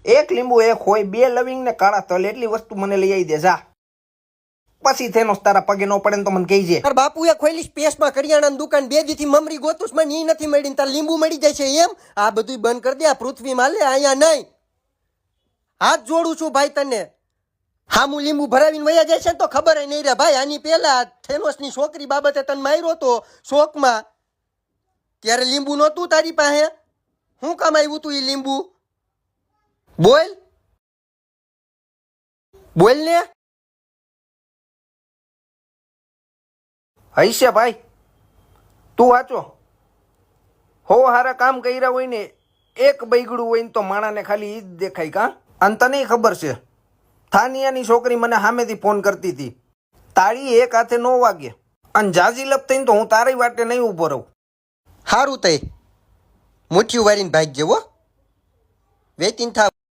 એક લીંબુ, એક હોય, 2 લવિંગ ને કાળા તલ, એટલી વસ્તુ મને લઈ આવી દે જા. પછી થેનો તારા પગે નો પડે ને તો મને કહીજે. તાર બાપુએ ખોલી સ્પેસમાં કરિયાણાની દુકાન 2 દીથી મમરી ગોતુસ મને ઈ નથી મળી, તાર લીંબુ મળી જાય છે એમ? આ બધું બંધ કરી દે, આ પૃથ્વીમાં લે, અહીંયા નહીં. હાથ જોડું છું ભાઈ તને. હા, હું લીંબુ ભરાવીને વયા જાય છે તો ખબર નહીં રે ભાઈ. આની પેલા થેનોસની છોકરી બાબતે તને માર્યો તો શોકમાં, ત્યારે લીંબુ નહોતું તારી પાસે. શું કામ આવ્યું તું ઈ લીંબુ? બોલ બોલ ને. હૈશે ભાઈ, તું વાંચો. હો હારા કામ કર્યા હોય ને એક બૈગડું હોય ને તો માણાને ખાલી ઈ જ દેખાય કા. અને તને ખબર છે, થાનિયાની છોકરી મને સામેથી ફોન કરતી હતી, તાળી એક હાથે નો વાગે, અને જાજી લપ થઈને તો હું તારી વાટે નહીં ઊભો રહું. સારું તઈ મુઠ્ઠી વારીને ભાગ જેવો વેચીને થાવ.